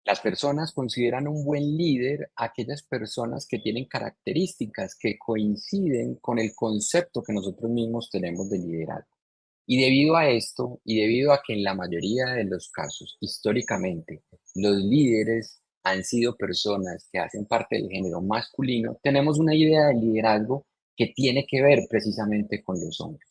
Las personas consideran un buen líder a aquellas personas que tienen características que coinciden con el concepto que nosotros mismos tenemos de liderazgo. Y debido a esto, y debido a que en la mayoría de los casos, históricamente, los líderes han sido personas que hacen parte del género masculino, tenemos una idea de liderazgo que tiene que ver precisamente con los hombres.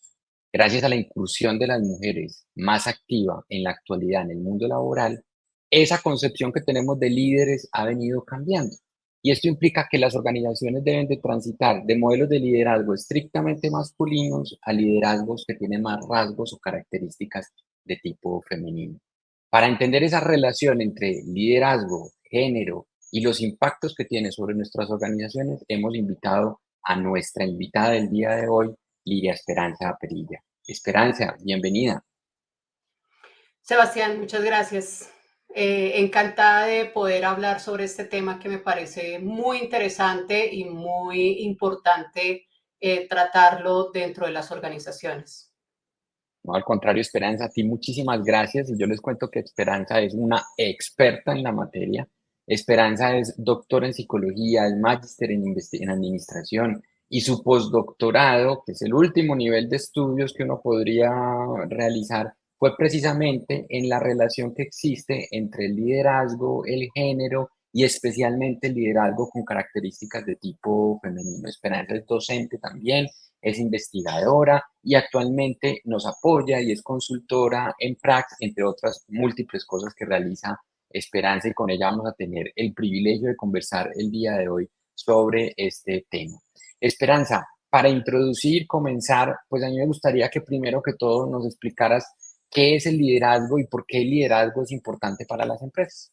Gracias a la incursión de las mujeres más activa en la actualidad en el mundo laboral, esa concepción que tenemos de líderes ha venido cambiando. Y esto implica que las organizaciones deben de transitar de modelos de liderazgo estrictamente masculinos a liderazgos que tienen más rasgos o características de tipo femenino. Para entender esa relación entre liderazgo, género y los impactos que tiene sobre nuestras organizaciones, hemos invitado a nuestra invitada del día de hoy, Lidia Esperanza Perilla. Esperanza, bienvenida. Sebastián, muchas gracias. Encantada de poder hablar sobre este tema que me parece muy interesante y muy importante tratarlo dentro de las organizaciones. No, al contrario, Esperanza, a ti muchísimas gracias. Y yo les cuento que Esperanza es una experta en la materia. Esperanza es doctora en psicología, es magíster en administración y su postdoctorado, que es el último nivel de estudios que uno podría realizar, fue precisamente en la relación que existe entre el liderazgo, el género y especialmente el liderazgo con características de tipo femenino. Esperanza es docente también, es investigadora y actualmente nos apoya y es consultora en Prax, entre otras múltiples cosas que realiza Esperanza, y con ella vamos a tener el privilegio de conversar el día de hoy sobre este tema. Esperanza, para introducir, comenzar, pues a mí me gustaría que primero que todo nos explicaras qué es el liderazgo y por qué el liderazgo es importante para las empresas.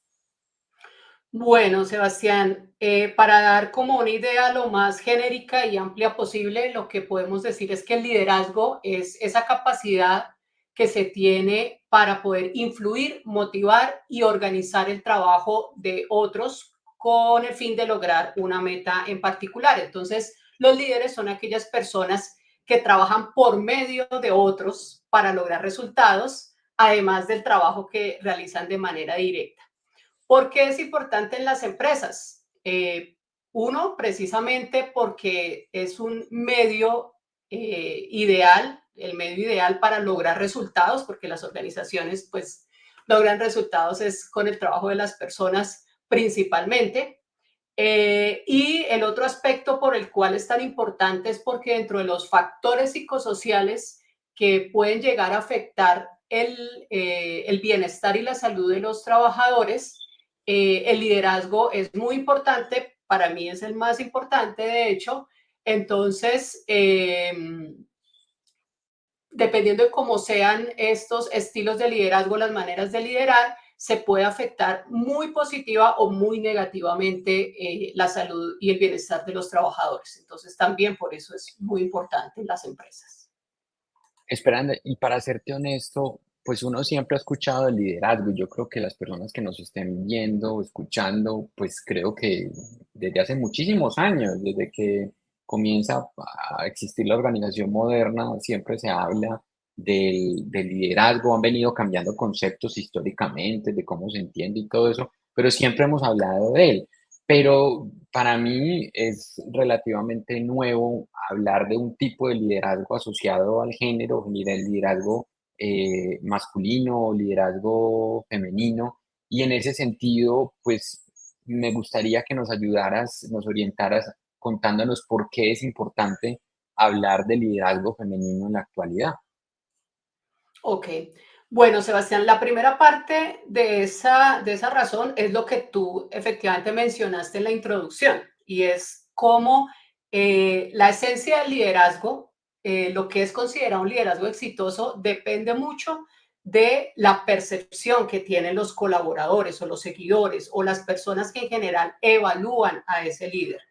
Bueno, Sebastián, para dar como una idea lo más genérica y amplia posible, lo que podemos decir es que el liderazgo es esa capacidad que se tiene para poder influir, motivar y organizar el trabajo de otros con el fin de lograr una meta en particular. Entonces, los líderes son aquellas personas que trabajan por medio de otros para lograr resultados, además del trabajo que realizan de manera directa. ¿Por qué es importante en las empresas? Uno, precisamente porque es un medio ideal, el medio ideal para lograr resultados, porque las organizaciones pues logran resultados es con el trabajo de las personas principalmente. Y el otro aspecto por el cual es tan importante es porque dentro de los factores psicosociales que pueden llegar a afectar el bienestar y la salud de los trabajadores, el liderazgo es muy importante, para mí es el más importante, de hecho. Entonces, dependiendo de cómo sean estos estilos de liderazgo, las maneras de liderar, se puede afectar muy positiva o muy negativamente la salud y el bienestar de los trabajadores. Entonces, también por eso es muy importante en las empresas. Esperando, y para serte honesto, pues uno siempre ha escuchado el liderazgo, y yo creo que las personas que nos estén viendo o escuchando, pues creo que desde hace muchísimos años, desde que comienza a existir la organización moderna, siempre se habla del liderazgo, han venido cambiando conceptos históricamente, de cómo se entiende y todo eso, pero siempre hemos hablado de él. Pero para mí es relativamente nuevo hablar de un tipo de liderazgo asociado al género, ni del liderazgo masculino o liderazgo femenino. Y en ese sentido, pues me gustaría que nos ayudaras, nos orientaras contándonos por qué es importante hablar de liderazgo femenino en la actualidad. Ok. Bueno, Sebastián, la primera parte de esa razón es lo que tú efectivamente mencionaste en la introducción, y es cómo la esencia del liderazgo, lo que es considerado un liderazgo exitoso, depende mucho de la percepción que tienen los colaboradores o los seguidores o las personas que en general evalúan a ese líder.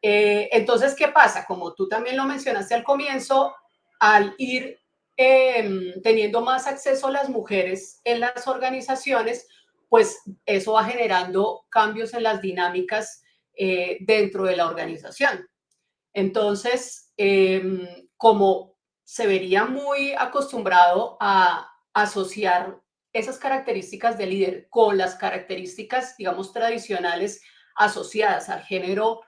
Entonces, ¿qué pasa? Como tú también lo mencionaste al comienzo, al ir teniendo más acceso a las mujeres en las organizaciones, pues eso va generando cambios en las dinámicas dentro de la organización. Entonces, como se vería muy acostumbrado a asociar esas características de líder con las características, digamos, tradicionales asociadas al género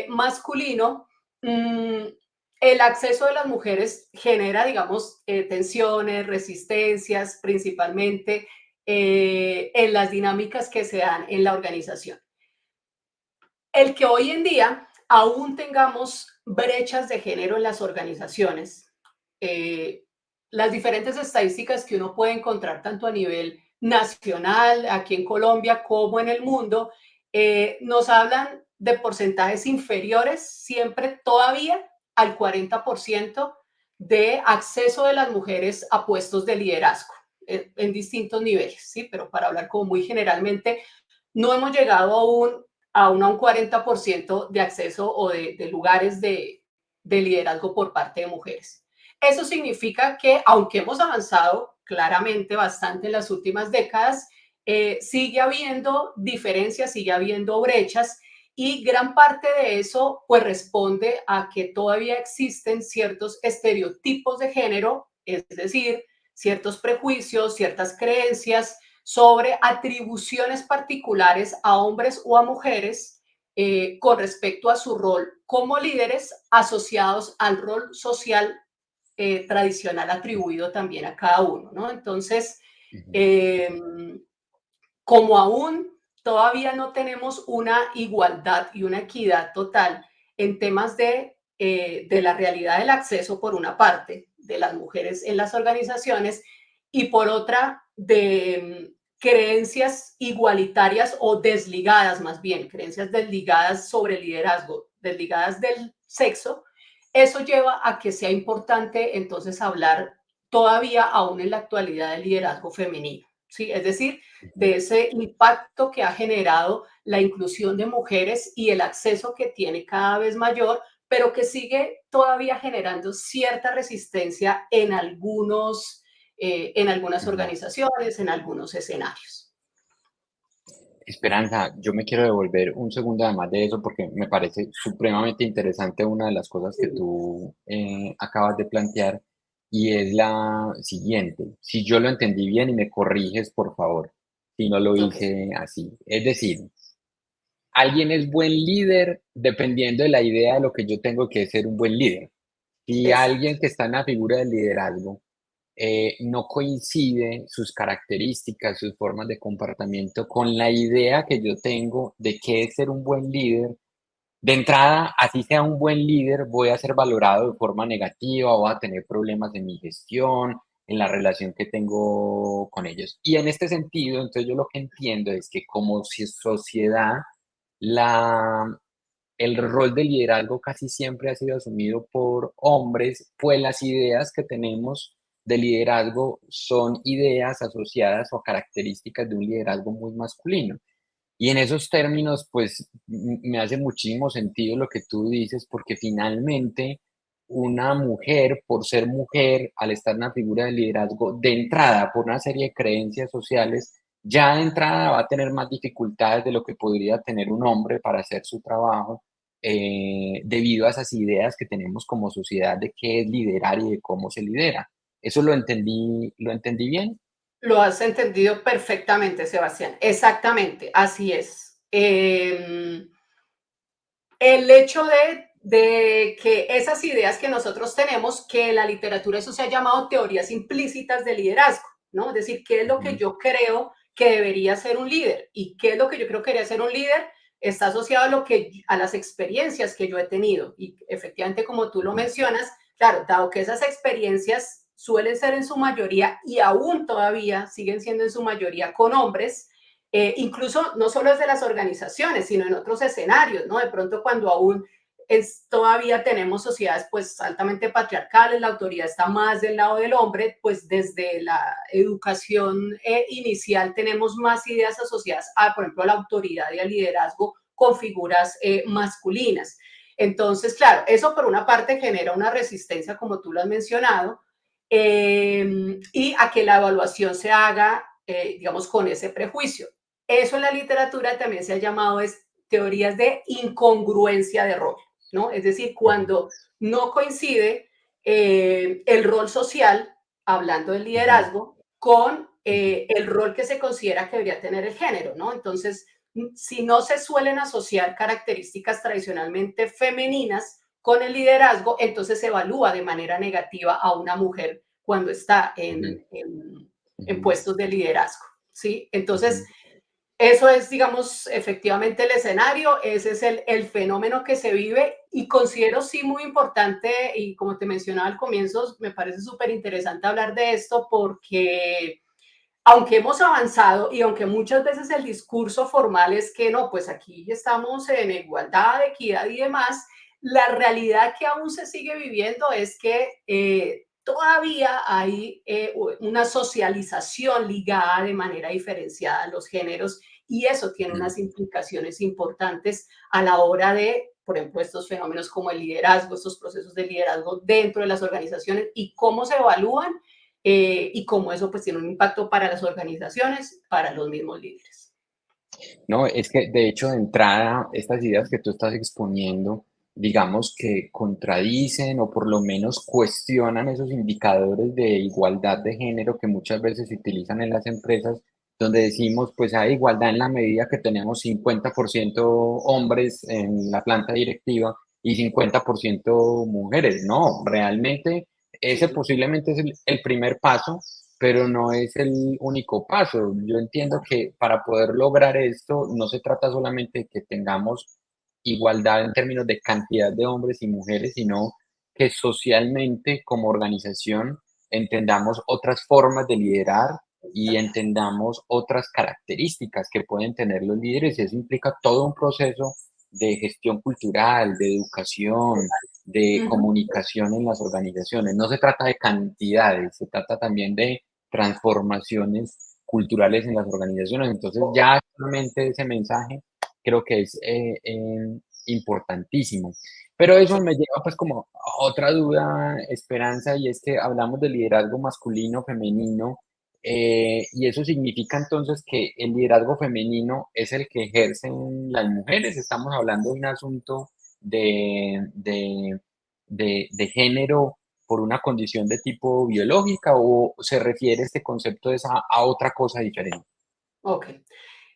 masculino, el acceso de las mujeres genera, digamos, tensiones, resistencias, principalmente en las dinámicas que se dan en la organización. El que hoy en día aún tengamos brechas de género en las organizaciones, eh, las diferentes estadísticas que uno puede encontrar tanto a nivel nacional, aquí en Colombia, como en el mundo, nos hablan de porcentajes inferiores siempre todavía al 40% de acceso de las mujeres a puestos de liderazgo en distintos niveles, ¿sí? Pero para hablar como muy generalmente, no hemos llegado aún a un 40% de acceso o de lugares de liderazgo por parte de mujeres. Eso significa que, aunque hemos avanzado claramente bastante en las últimas décadas, sigue habiendo diferencias, sigue habiendo brechas y gran parte de eso pues responde a que todavía existen ciertos estereotipos de género, es decir, ciertos prejuicios, ciertas creencias sobre atribuciones particulares a hombres o a mujeres con respecto a su rol como líderes asociados al rol social tradicional atribuido también a cada uno, ¿no? Entonces, Ujú. eh, como aún todavía no tenemos una igualdad y una equidad total en temas de la realidad del acceso, por una parte, de las mujeres en las organizaciones y por otra, de creencias igualitarias o desligadas, más bien, creencias desligadas sobre el liderazgo, desligadas del sexo, eso lleva a que sea importante entonces hablar todavía aún en la actualidad del liderazgo femenino, ¿sí? Es decir, Ujú. de ese impacto que ha generado la inclusión de mujeres y el acceso que tiene cada vez mayor, pero que sigue todavía generando cierta resistencia en algunas Ujú. organizaciones, en algunos escenarios. Esperanza, yo me quiero devolver un segundo además de eso porque me parece supremamente interesante una de las cosas que Sí, tú acabas de plantear y es la siguiente. Si yo lo entendí bien y me corriges, por favor, si no lo ok, hice así. Es decir, alguien es buen líder dependiendo de la idea de lo que yo tengo que ser un buen líder. Si exacto. alguien que está en la figura del liderazgo no coincide sus características, sus formas de comportamiento con la idea que yo tengo de qué es ser un buen líder, de entrada, así sea un buen líder, voy a ser valorado de forma negativa, voy a tener problemas en mi gestión, en la relación que tengo con ellos. Y en este sentido, entonces yo lo que entiendo es que como si sociedad, la, el rol de liderazgo casi siempre ha sido asumido por hombres, pues las ideas que tenemos de liderazgo son ideas asociadas o características de un liderazgo muy masculino. Y en esos términos, pues me hace muchísimo sentido lo que tú dices, porque finalmente una mujer, por ser mujer, al estar en una figura de liderazgo, de entrada, por una serie de creencias sociales, ya de entrada va a tener más dificultades de lo que podría tener un hombre para hacer su trabajo, debido a esas ideas que tenemos como sociedad de qué es liderar y de cómo se lidera. ¿Eso lo entendí bien? Lo has entendido perfectamente, Sebastián. Exactamente, así es. El hecho de que esas ideas que nosotros tenemos, que en la literatura eso se ha llamado teorías implícitas de liderazgo, ¿no? Es decir, ¿qué es lo que Ujú. yo creo que debería ser un líder? ¿Y qué es lo que yo creo que debería ser un líder? Está asociado a las experiencias que yo he tenido. Y efectivamente, como tú lo Ujú. mencionas, claro, dado que esas experiencias suelen ser en su mayoría y aún todavía siguen siendo en su mayoría con hombres, incluso no solo desde las organizaciones, sino en otros escenarios, ¿no? De pronto cuando aún todavía tenemos sociedades pues altamente patriarcales, la autoridad está más del lado del hombre, pues desde la educación inicial tenemos más ideas asociadas a, por ejemplo, a la autoridad y al liderazgo con figuras masculinas. Entonces, claro, eso por una parte genera una resistencia, como tú lo has mencionado, y a que la evaluación se haga, digamos, con ese prejuicio. Eso en la literatura también se ha llamado teorías de incongruencia de rol, ¿no? Es decir, Ujú. cuando no coincide el rol social, hablando del Ujú. liderazgo, con el rol que se considera que debería tener el género, ¿no? Entonces, si no se suelen asociar características tradicionalmente femeninas con el liderazgo, entonces se evalúa de manera negativa a una mujer cuando está Ujú, en ujú, puestos de liderazgo, ¿sí? Entonces, ujú, eso es, digamos, efectivamente el escenario, ese es el fenómeno que se vive y considero sí muy importante y como te mencionaba al comienzo, me parece súper interesante hablar de esto porque aunque hemos avanzado y aunque muchas veces el discurso formal es que no, pues aquí estamos en igualdad, equidad y demás, la realidad que aún se sigue viviendo es que todavía hay una socialización ligada de manera diferenciada a los géneros y eso tiene ujú. unas implicaciones importantes a la hora de, por ejemplo, estos fenómenos como el liderazgo, estos procesos de liderazgo dentro de las organizaciones y cómo se evalúan y cómo eso pues tiene un impacto para las organizaciones, para los mismos líderes. No, es que de hecho de entrada, estas ideas que tú estás exponiendo, digamos que contradicen o por lo menos cuestionan esos indicadores de igualdad de género que muchas veces se utilizan en las empresas, donde decimos, pues hay igualdad en la medida que tenemos 50% hombres en la planta directiva y 50% mujeres. No, realmente ese Sí. posiblemente es el primer paso, pero no es el único paso. Yo entiendo que para poder lograr esto no se trata solamente de que tengamos igualdad en términos de cantidad de hombres y mujeres, sino que socialmente como organización entendamos otras formas de liderar y entendamos otras características que pueden tener los líderes. Y eso implica todo un proceso de gestión cultural, de educación, de Ujú. comunicación en las organizaciones. No se trata de cantidades, se trata también de transformaciones culturales en las organizaciones. Entonces ya solamente ese mensaje creo que es importantísimo. Pero eso Sí. me lleva pues como a otra duda, Esperanza, y es que hablamos de liderazgo masculino, femenino, y eso significa entonces que el liderazgo femenino es el que ejercen las mujeres. Estamos hablando de un asunto de género por una condición de tipo biológica o se refiere este concepto a otra cosa diferente. Ok.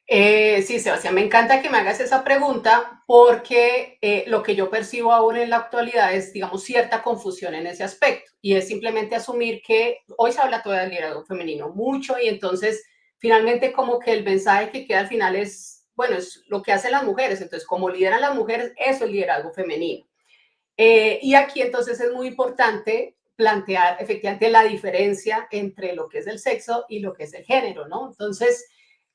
Sí, Sebastián, me encanta que me hagas esa pregunta porque lo que yo percibo ahora en la actualidad es, digamos, cierta confusión en ese aspecto y es simplemente asumir que hoy se habla todavía del liderazgo femenino mucho y entonces finalmente como que el mensaje que queda al final es, bueno, es lo que hacen las mujeres, entonces como lideran las mujeres, eso es liderazgo femenino. Y aquí entonces es muy importante plantear efectivamente la diferencia entre lo que es el sexo y lo que es el género, ¿no? Entonces,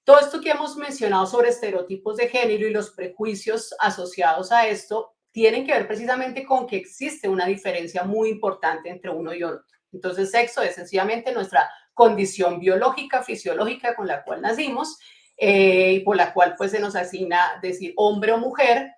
todo esto que hemos mencionado sobre estereotipos de género y los prejuicios asociados a esto tienen que ver precisamente con que existe una diferencia muy importante entre uno y otro. Entonces, sexo es sencillamente nuestra condición biológica, fisiológica con la cual nacimos y por la cual pues se nos asigna decir hombre o mujer,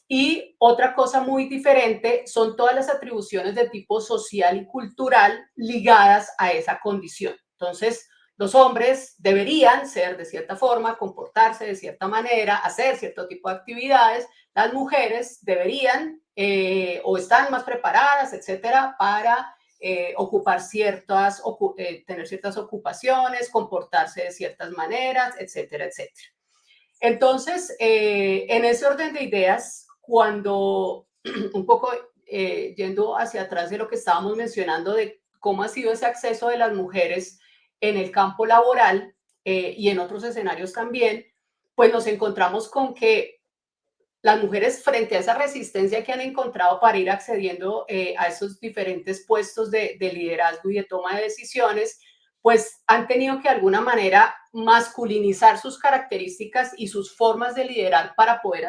y otra cosa muy diferente son todas las atribuciones de tipo social y cultural ligadas a esa condición. Entonces, los hombres deberían ser de cierta forma, comportarse de cierta manera, hacer cierto tipo de actividades. Las mujeres deberían o están más preparadas, etcétera, para ocupar tener ciertas ocupaciones, comportarse de ciertas maneras, etcétera, etcétera. Entonces, en ese orden de ideas, cuando un poco yendo hacia atrás de lo que estábamos mencionando de cómo ha sido ese acceso de las mujeres en el campo laboral y en otros escenarios también, pues nos encontramos con que las mujeres frente a esa resistencia que han encontrado para ir accediendo a esos diferentes puestos de liderazgo y de toma de decisiones, pues han tenido que de alguna manera masculinizar sus características y sus formas de liderar para poder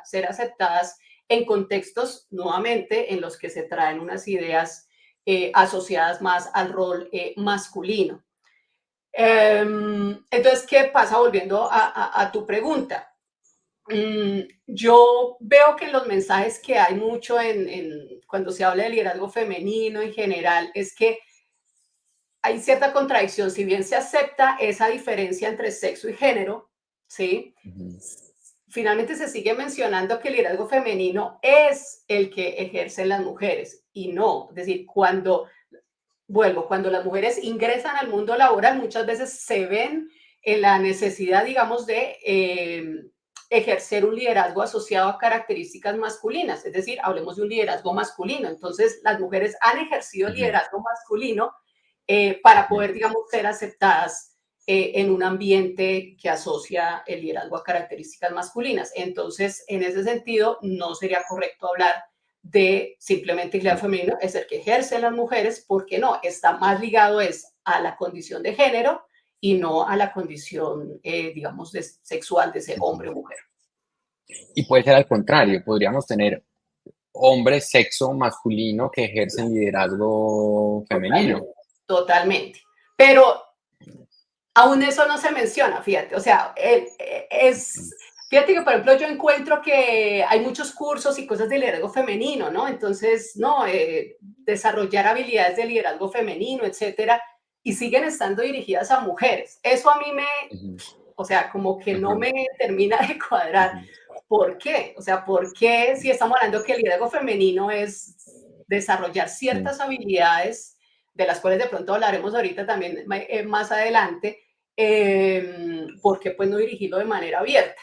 ser aceptadas en contextos nuevamente en los que se traen unas ideas asociadas más al rol masculino. Entonces, ¿qué pasa? Volviendo a tu pregunta. Yo veo que los mensajes que hay mucho cuando se habla de liderazgo femenino en general es que hay cierta contradicción. Si bien se acepta esa diferencia entre sexo y género, ¿sí? Ujú, Finalmente se sigue mencionando que el liderazgo femenino es el que ejercen las mujeres y no. Es decir, cuando vuelvo, cuando las mujeres ingresan al mundo laboral, muchas veces se ven en la necesidad, digamos, de ejercer un liderazgo asociado a características masculinas, es decir, hablemos de un liderazgo masculino. Entonces, las mujeres han ejercido Ujú, liderazgo masculino para ujú. poder, digamos, ser aceptadas en un ambiente que asocia el liderazgo a características masculinas. Entonces, en ese sentido, no sería correcto hablar de simplemente liderazgo femenino, es el que ejercen las mujeres, porque no, está más ligado es a la condición de género y no a la condición, digamos, sexual de ser hombre o mujer. Y puede ser al contrario, podríamos tener hombres sexo masculino que ejercen liderazgo femenino. Totalmente, totalmente. Pero aún eso no se menciona, fíjate, o sea, fíjate que, por ejemplo, yo encuentro que hay muchos cursos y cosas de liderazgo femenino, ¿no? Entonces, no, desarrollar habilidades de liderazgo femenino, etcétera, y siguen estando dirigidas a mujeres. Eso a mí Ujú, o sea, como que no ujú, me termina de cuadrar. ujú, ¿Por qué? O sea, ¿por qué si estamos hablando que el liderazgo femenino es desarrollar ujú, ciertas habilidades, de las cuales de pronto hablaremos ahorita también más adelante, ¿por qué pues no dirigirlo de manera abierta?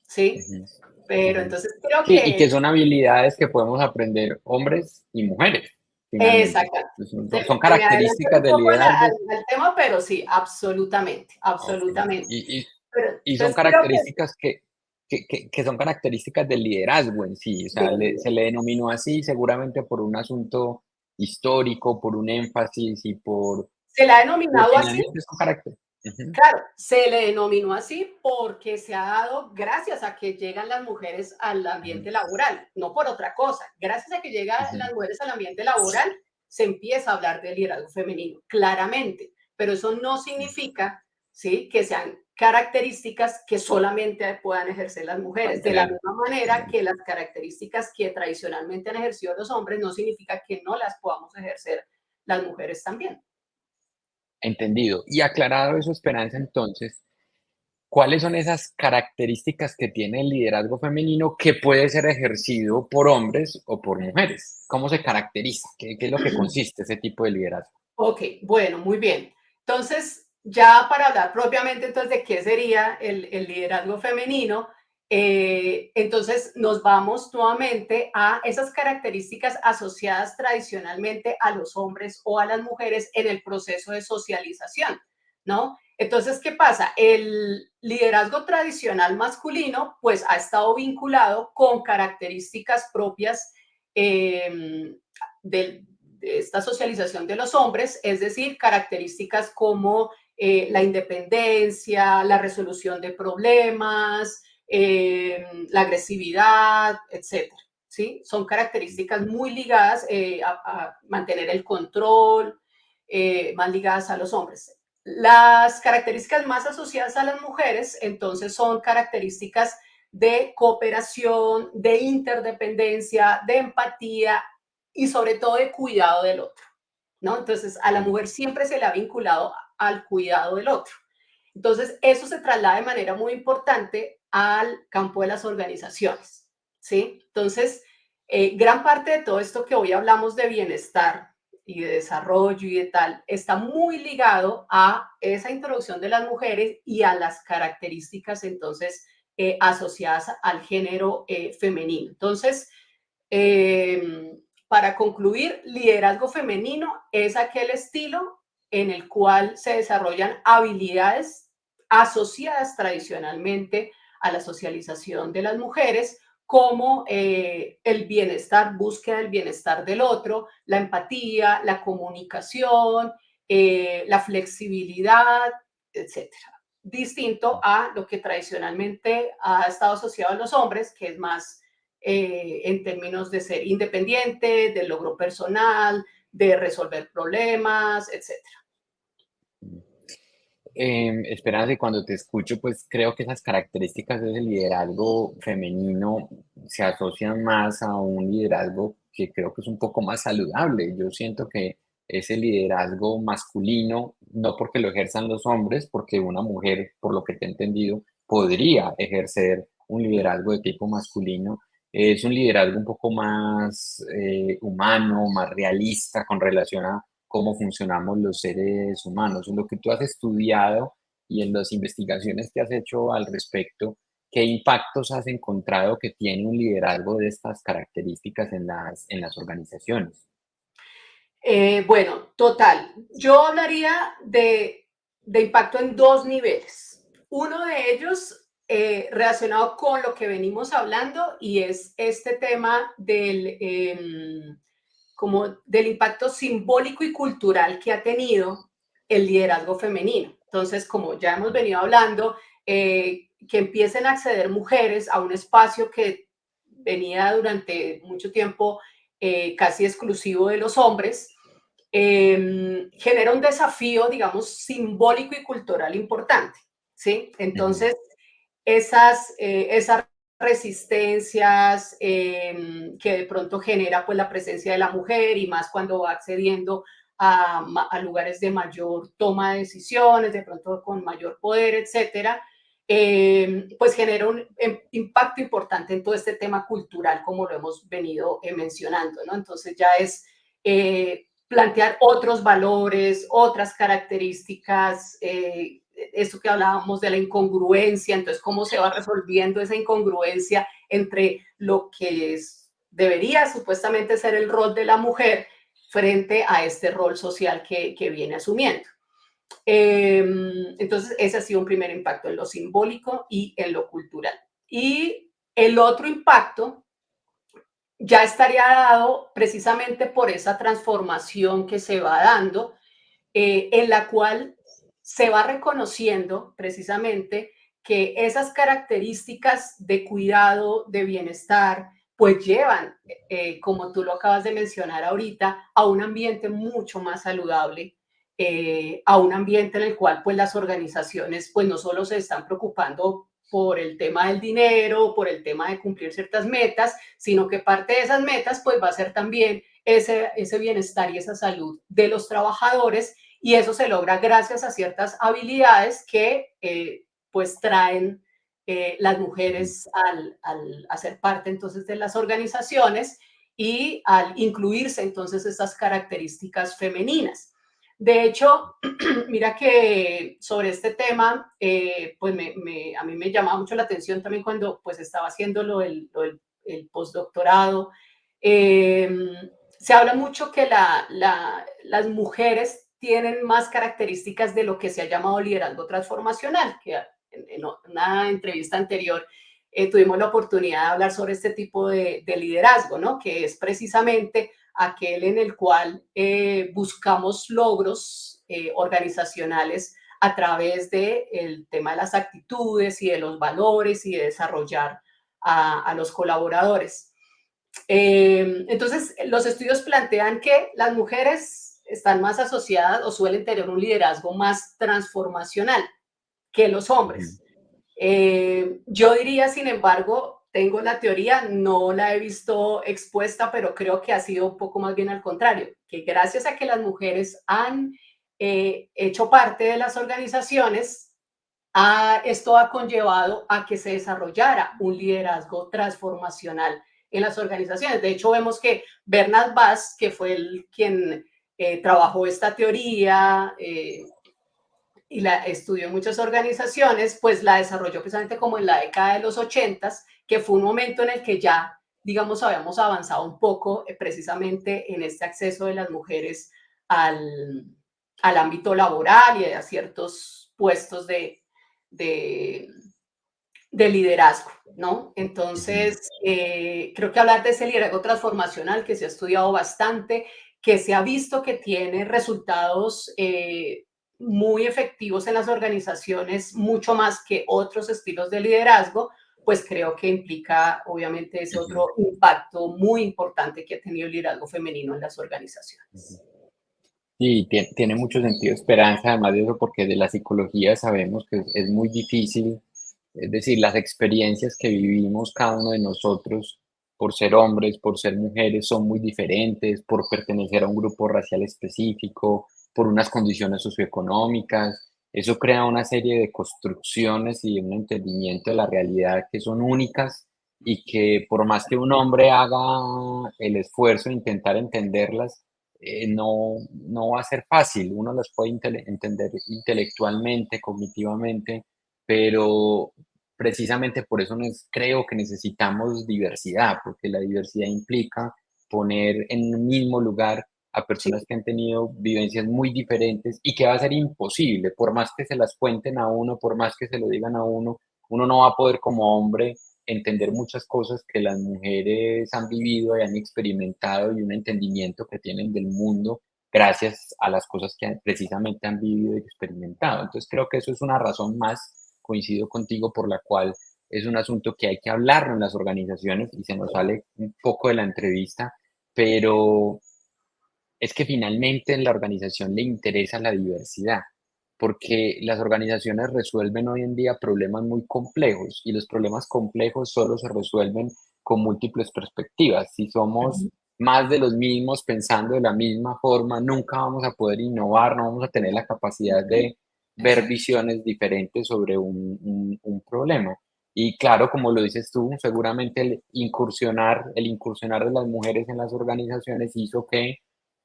¿Sí? ujú, Pero ujú. entonces creo Sí, y que que son habilidades que podemos aprender hombres y mujeres, finalmente. exactamente. Son Me adelanté características un del poco liderazgo. al tema, pero sí, absolutamente, Ok. absolutamente. Y, y, Pero, y son entonces creo que características que son características del liderazgo en sí. O sea, se le denominó así seguramente por un asunto histórico, por un énfasis y se la ha pero denominado así. finalmente son caracteres. Ujú, Claro, se le denominó así porque se ha dado gracias a que llegan las mujeres al ujú, ambiente laboral, no por otra cosa. Gracias a que llegan ujú, las mujeres al ambiente laboral, se empieza a hablar del liderazgo femenino, claramente, pero eso no significa, ¿sí?, que sean características que solamente puedan ejercer las mujeres. De la mantener. misma manera que las características que tradicionalmente han ejercido los hombres no significa que no las podamos ejercer las mujeres también. Entendido. Y aclarado eso, Esperanza, entonces, ¿cuáles son esas características que tiene el liderazgo femenino que puede ser ejercido por hombres o por mujeres? ¿Cómo se caracteriza? ¿Qué es lo que consiste ese tipo de liderazgo? Ok, bueno, muy bien. Entonces, ya para hablar propiamente entonces de qué sería el liderazgo femenino, entonces nos vamos nuevamente a esas características asociadas tradicionalmente a los hombres o a las mujeres en el proceso de socialización, ¿no? Entonces, ¿qué pasa? El liderazgo tradicional masculino, pues ha estado vinculado con características propias del de esta socialización de los hombres, es decir, características como la independencia, la resolución de problemas, la agresividad, etcétera. ¿Sí? Son características muy ligadas a mantener el control, más ligadas a los hombres. Las características más asociadas a las mujeres, entonces, son características de cooperación, de interdependencia, de empatía y sobre todo de cuidado del otro, ¿no? Entonces, a la Mm, mujer siempre se le ha vinculado al cuidado del otro. Entonces, eso se traslada de manera muy importante al campo de las organizaciones, ¿sí? Entonces, gran parte de todo esto que hoy hablamos de bienestar y de desarrollo y de tal, está muy ligado a esa introducción de las mujeres y a las características entonces asociadas al género femenino. Entonces, eh, para concluir, liderazgo femenino es aquel estilo en el cual se desarrollan habilidades asociadas tradicionalmente a la socialización de las mujeres, como el bienestar, búsqueda del bienestar del otro, la empatía, la comunicación, la flexibilidad, etcétera. Distinto a lo que tradicionalmente ha estado asociado a los hombres, que es más en términos de ser independiente, del logro personal, de resolver problemas, etcétera. mm. Esperanza, y cuando te escucho, pues creo que esas características del liderazgo femenino se asocian más a un liderazgo que creo que es un poco más saludable. Yo siento que ese liderazgo masculino, no porque lo ejerzan los hombres, porque una mujer, por lo que te he entendido, podría ejercer un liderazgo de tipo masculino. Es un liderazgo un poco más humano, más realista con relación a cómo funcionamos los seres humanos. En lo que tú has estudiado y en las investigaciones que has hecho al respecto, ¿qué impactos has encontrado que tiene un liderazgo de estas características en las organizaciones? Bueno, total. Yo hablaría de impacto en dos niveles. Uno de ellos relacionado con lo que venimos hablando y es este tema como del impacto simbólico y cultural que ha tenido el liderazgo femenino. Entonces, como ya hemos venido hablando, que empiecen a acceder mujeres a un espacio que venía durante mucho tiempo casi exclusivo de los hombres, genera un desafío, digamos, simbólico y cultural importante, ¿sí? Ujú, Entonces, esas resistencias que de pronto genera pues la presencia de la mujer y más cuando va accediendo a lugares de mayor toma de decisiones, de pronto con mayor poder, etcétera, pues genera un impacto importante en todo este tema cultural, como lo hemos venido mencionando, ¿no? Entonces ya es plantear otros valores, otras características, esto que hablábamos de la incongruencia, entonces cómo se va resolviendo esa incongruencia entre lo que debería supuestamente ser el rol de la mujer frente a este rol social que viene asumiendo. Entonces, ese ha sido un primer impacto en lo simbólico y en lo cultural. Y el otro impacto ya estaría dado precisamente por esa transformación que se va dando, en la cual se va reconociendo precisamente que esas características de cuidado, de bienestar, pues llevan, como tú lo acabas de mencionar ahorita, a un ambiente mucho más saludable, a un ambiente en el cual pues las organizaciones pues no solo se están preocupando por el tema del dinero, por el tema de cumplir ciertas metas, sino que parte de esas metas pues va a ser también ese bienestar y esa salud de los trabajadores, y eso se logra gracias a ciertas habilidades que pues traen las ujú. mujeres al hacer parte entonces de las organizaciones y al incluirse entonces estas características femeninas. De hecho, mira que sobre este tema, pues a mí me llamaba mucho la atención también cuando pues estaba haciendo el postdoctorado. Eh, Se habla mucho que las mujeres tienen más características de lo que se ha llamado liderazgo transformacional, que en una entrevista anterior tuvimos la oportunidad de hablar sobre este tipo de liderazgo, ¿no? Que es precisamente aquel en el cual buscamos logros organizacionales a través del tema de las actitudes y de los valores y de desarrollar a los colaboradores. Entonces, los estudios plantean que las mujeres están más asociadas o suelen tener un liderazgo más transformacional que los Ujú. hombres. Yo diría, sin embargo, tengo la teoría, no la he visto expuesta, pero creo que ha sido un poco más bien al contrario, que gracias a que las mujeres han hecho parte de las organizaciones, esto ha conllevado a que se desarrollara un liderazgo transformacional en las organizaciones. De hecho, vemos que Bernard Bass, que fue quien trabajó esta teoría, y la estudió en muchas organizaciones, pues la desarrolló precisamente como en la década de los 80, que fue un momento en el que ya, digamos, habíamos avanzado un poco precisamente en este acceso de las mujeres al, al ámbito laboral y a ciertos puestos de, de liderazgo, ¿no? Ujú. Entonces, creo que hablar de ese liderazgo transformacional que se ha estudiado bastante, que se ha visto que tiene resultados muy efectivos en las organizaciones, mucho más que otros estilos de liderazgo, pues creo que implica obviamente ese Ujú, otro impacto muy importante que ha tenido el liderazgo femenino en las ujú. organizaciones. Sí, tiene mucho sentido esperanza, además de eso, porque de la psicología sabemos que es muy difícil, es decir, las experiencias que vivimos cada uno de nosotros por ser hombres, por ser mujeres, son muy diferentes, por pertenecer a un grupo racial específico, por unas condiciones socioeconómicas. Eso crea una serie de construcciones y un entendimiento de la realidad que son únicas y que por más que un hombre haga el esfuerzo de intentar entenderlas, no va a ser fácil. Uno las puede entender intelectualmente, cognitivamente, pero precisamente por eso creo que necesitamos diversidad, porque la diversidad implica poner en un mismo lugar a Sí, personas que han tenido vivencias muy diferentes y que va a ser imposible, por más que se las cuenten a uno, por más que se lo digan a uno no va a poder como hombre entender muchas cosas que las mujeres han vivido y han experimentado y un entendimiento que tienen del mundo gracias a las cosas que precisamente han vivido y experimentado. Entonces creo que eso es una razón más, coincido contigo, por la cual es un asunto que hay que hablarlo en las organizaciones y se nos sale un poco de la entrevista, pero es que finalmente en la organización le interesa la diversidad, porque las organizaciones resuelven hoy en día problemas muy complejos y los problemas complejos solo se resuelven con múltiples perspectivas. Si somos ujú, más de los mismos pensando de la misma forma, nunca vamos a poder innovar, no vamos a tener la capacidad ujú, de ver exacto. visiones diferentes sobre un problema. Y claro, como lo dices tú, seguramente el incursionar de las mujeres en las organizaciones hizo que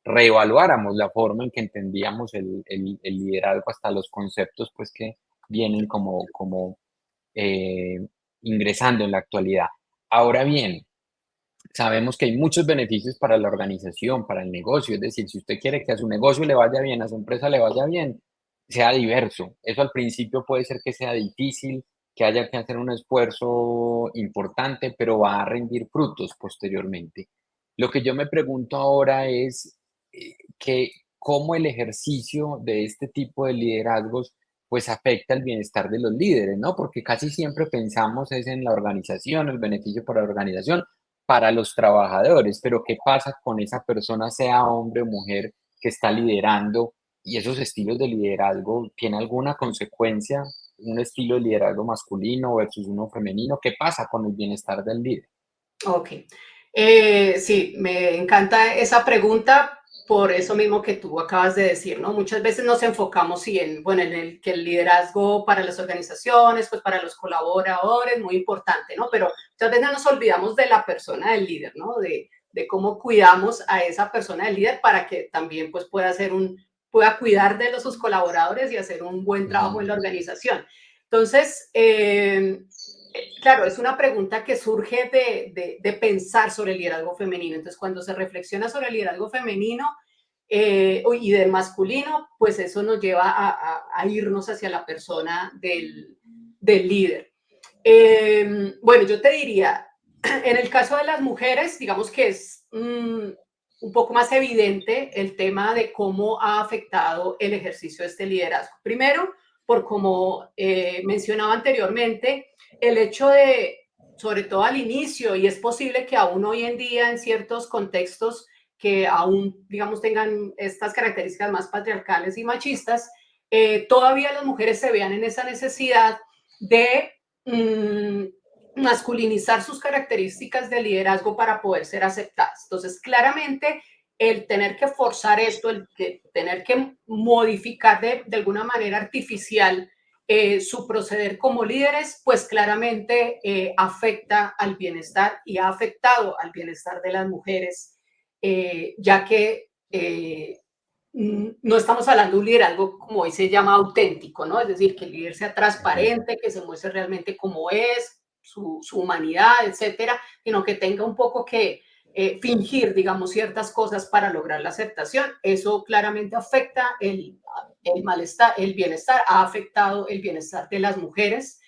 reevaluáramos la forma en que entendíamos el liderazgo, hasta los conceptos pues que vienen como eh, ingresando en la actualidad. Ahora bien, sabemos que hay muchos beneficios para la organización, para el negocio, es decir, si usted quiere que a su negocio le vaya bien, a su empresa le vaya bien, sea diverso. Eso al principio puede ser que sea difícil, que haya que hacer un esfuerzo importante, pero va a rendir frutos posteriormente. Lo que yo me pregunto ahora es que cómo el ejercicio de este tipo de liderazgos pues afecta el bienestar de los líderes, ¿no? Porque casi siempre pensamos es en la organización, el beneficio para la organización, para los trabajadores, pero ¿qué pasa con esa persona, sea hombre o mujer, que está liderando? Y esos estilos de liderazgo, ¿tiene alguna consecuencia? Un estilo de liderazgo masculino versus uno femenino, ¿qué pasa con el bienestar del líder? Ok. Sí, me encanta esa pregunta por eso mismo que tú acabas de decir, ¿no? Muchas veces nos enfocamos sí, en, bueno, en el que el liderazgo para las organizaciones, pues para los colaboradores, muy importante, ¿no? Pero muchas veces nos olvidamos de la persona del líder, ¿no? De cómo cuidamos a esa persona del líder para que también pues pueda cuidar de sus colaboradores y hacer un buen trabajo Ujú, en la organización. Entonces, claro, es una pregunta que surge de pensar sobre el liderazgo femenino. Entonces, cuando se reflexiona sobre el liderazgo femenino y del masculino, pues eso nos lleva a irnos hacia la persona del líder. Bueno, yo te diría, en el caso de las mujeres, digamos que es un poco más evidente el tema de cómo ha afectado el ejercicio de este liderazgo. Primero, por como mencionaba anteriormente, el hecho de, sobre todo al inicio, y es posible que aún hoy en día en ciertos contextos que aún, digamos, tengan estas características más patriarcales y machistas, todavía las mujeres se vean en esa necesidad de mmm, masculinizar sus características de liderazgo para poder ser aceptadas. Entonces, claramente, el tener que forzar esto, el tener que modificar de alguna manera artificial su proceder como líderes, pues claramente afecta al bienestar y ha afectado al bienestar de las mujeres, ya que no estamos hablando de un liderazgo como hoy se llama auténtico, ¿no? Es decir, que el líder sea ujú. transparente, que se muestre realmente como es, su humanidad, etcétera, sino que tenga un poco que fingir, digamos, ciertas cosas para lograr la aceptación. Eso claramente afecta el malestar, el bienestar, ha afectado el bienestar de las mujeres.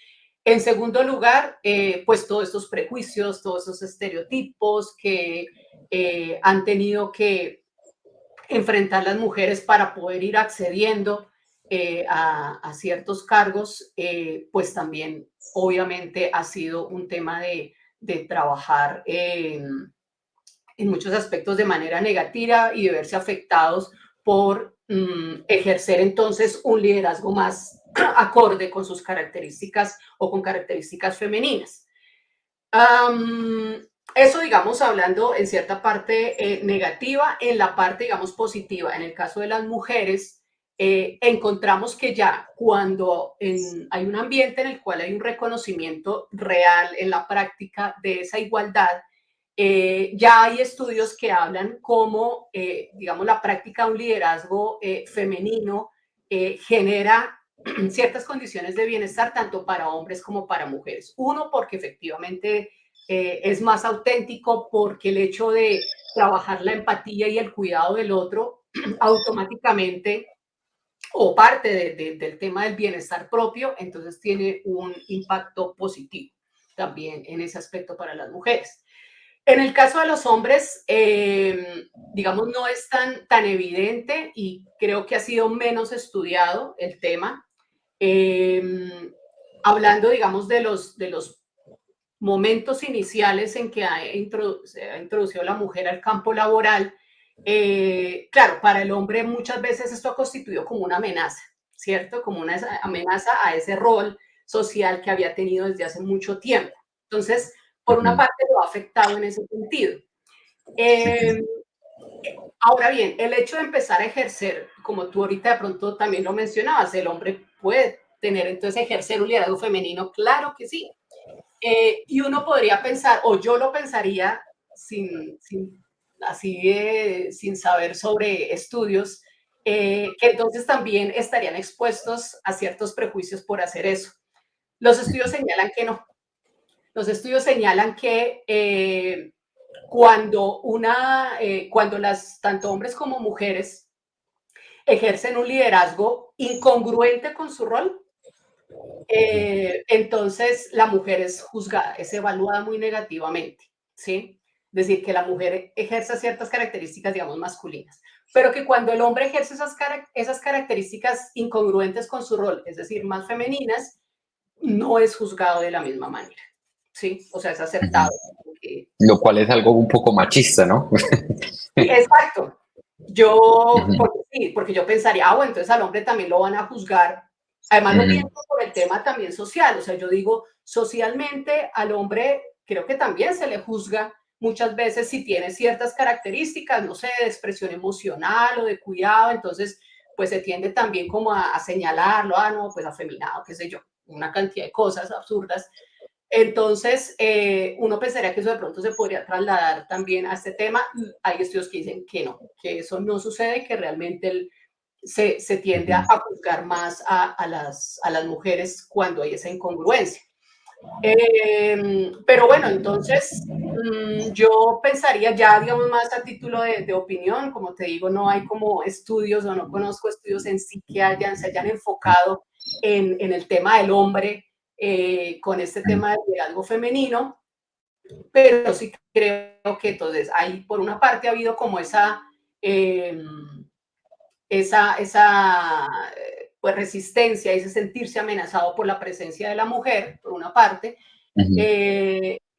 En segundo lugar, pues todos estos prejuicios, todos esos estereotipos que han tenido que enfrentar las mujeres para poder ir accediendo a ciertos cargos, pues también obviamente ha sido un tema de trabajar en muchos aspectos de manera negativa y de verse afectados por ejercer entonces un liderazgo más acorde con sus características o con características femeninas. Um, eso, digamos, hablando en cierta parte negativa, en la parte, digamos, positiva. En el caso de las mujeres, encontramos que ya cuando hay un ambiente en el cual hay un reconocimiento real en la práctica de esa igualdad, Ya hay estudios que hablan cómo, digamos, la práctica de un liderazgo femenino genera ciertas condiciones de bienestar tanto para hombres como para mujeres. Uno, porque efectivamente es más auténtico, porque el hecho de trabajar la empatía y el cuidado del otro automáticamente o parte del tema del bienestar propio, entonces tiene un impacto positivo también en ese aspecto para las mujeres. En el caso de los hombres, digamos, no es tan evidente y creo que ha sido menos estudiado el tema. Eh, Hablando, digamos, de los momentos iniciales en que se ha introducido la mujer al campo laboral, claro, para el hombre muchas veces esto ha constituido como una amenaza, ¿cierto? Como una amenaza a ese rol social que había tenido desde hace mucho tiempo. Entonces, por una Ujú, parte lo ha afectado en ese sentido. Eh, ujú, Ahora bien, el hecho de empezar a ejercer, como tú ahorita de pronto también lo mencionabas, el hombre puede tener entonces ejercer un liderazgo femenino, claro que sí, y uno podría pensar, o yo lo pensaría así sin saber sobre estudios, que entonces también estarían expuestos a ciertos prejuicios por hacer eso. Los estudios señalan que no. Los estudios señalan que cuando tanto hombres como mujeres ejercen un liderazgo incongruente con su rol, entonces la mujer es juzgada, es evaluada muy negativamente, ¿sí? Es decir, que la mujer ejerce ciertas características, digamos, masculinas, pero que cuando el hombre ejerce esas características incongruentes con su rol, es decir, más femeninas, no es juzgado de la misma manera, ¿sí? O sea, es ujú. acertado. Lo cual es algo un poco machista, ¿no? Sí, exacto. Yo, Ujú, porque sí, porque yo pensaría, bueno, entonces al hombre también lo van a juzgar. Además lo pienso ujú, por el tema también social, o sea, yo digo, socialmente al hombre creo que también se le juzga muchas veces si tiene ciertas características, no sé, de expresión emocional o de cuidado, entonces pues se tiende también como a señalarlo, no, pues afeminado, qué sé yo, una cantidad de cosas absurdas. Entonces, uno pensaría que eso de pronto se podría trasladar también a este tema. Hay estudios que dicen que no, que eso no sucede, que realmente se tiende ujú, a juzgar más a las mujeres cuando hay esa incongruencia. Pero bueno, entonces yo pensaría ya, digamos, más a título de opinión, como te digo, no hay como estudios o no conozco estudios en sí que se hayan enfocado en el tema del hombre con este tema del liderazgo femenino, pero sí creo que entonces ahí por una parte ha habido como eh, esa pues, resistencia, ese sentirse amenazado por la presencia de la mujer, por una parte, ujú,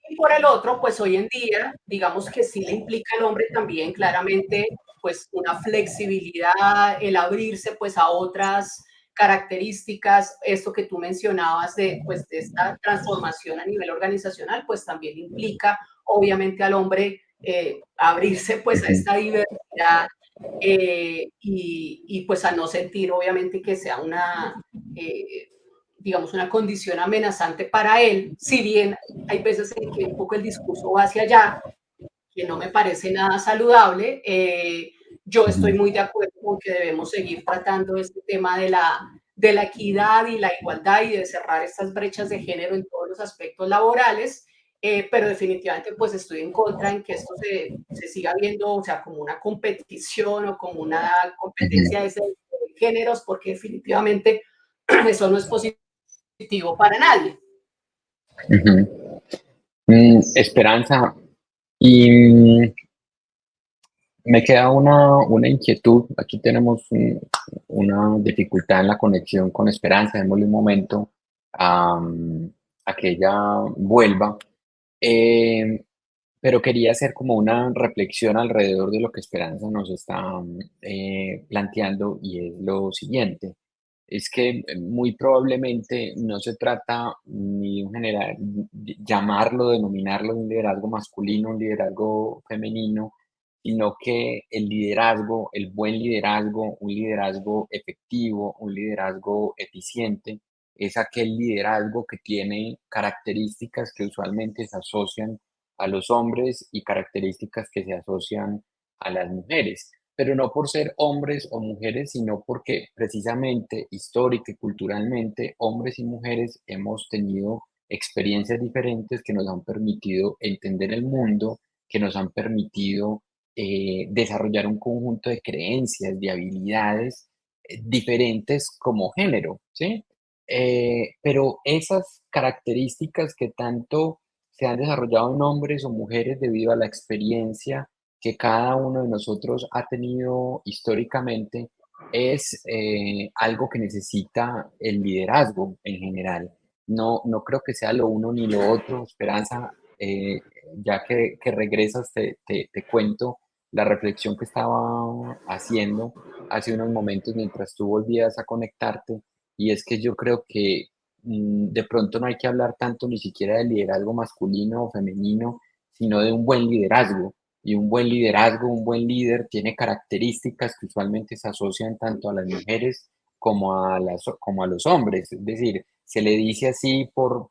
y por el otro, pues hoy en día, digamos que sí le implica al hombre también claramente, pues una flexibilidad, el abrirse pues a otras características, esto que tú mencionabas pues, de esta transformación a nivel organizacional, pues también implica obviamente al hombre abrirse pues a ujú, esta diversidad y pues a no sentir obviamente que sea eh, digamos, una condición amenazante para él, si bien hay veces en que un poco el discurso va hacia allá, que no me parece nada saludable, yo estoy ujú. muy de acuerdo con que debemos seguir tratando este tema de la equidad y la igualdad y de cerrar estas brechas de género en todos los aspectos laborales, pero definitivamente pues estoy en contra en que esto se siga viendo, o sea, como una competición o como una competencia Ujú, de géneros, porque definitivamente eso no es positivo para nadie. ujú. Esperanza, y me queda una inquietud. Aquí tenemos una dificultad en la conexión con Esperanza. Démosle un momento a, a que ella vuelva. Eh, pero quería hacer como una reflexión alrededor de lo que Esperanza nos está planteando y es lo siguiente. Es que muy probablemente no se trata ni de un llamarlo, denominarlo un liderazgo masculino, un liderazgo femenino, sino que el liderazgo, el buen liderazgo, un liderazgo efectivo, un liderazgo eficiente, es aquel liderazgo que tiene características que usualmente se asocian a los hombres y características que se asocian a las mujeres, pero no por ser hombres o mujeres, sino porque precisamente histórica y culturalmente hombres y mujeres hemos tenido experiencias diferentes que nos han permitido entender el mundo, que nos han permitido desarrollar un conjunto de creencias, de habilidades diferentes como género, ¿sí? Pero esas características que tanto se han desarrollado en hombres o mujeres debido a la experiencia que cada uno de nosotros ha tenido históricamente, es algo que necesita el liderazgo en general. No creo que sea lo uno ni lo otro. Esperanza, ya que regresas, te cuento la reflexión que estaba haciendo hace unos momentos mientras tú volvías a conectarte, y es que yo creo que de pronto no hay que hablar tanto ni siquiera de liderazgo masculino o femenino, sino de un buen liderazgo. Y un buen liderazgo, un buen líder tiene características que usualmente se asocian tanto a las mujeres como a los hombres. Es decir, se le dice así por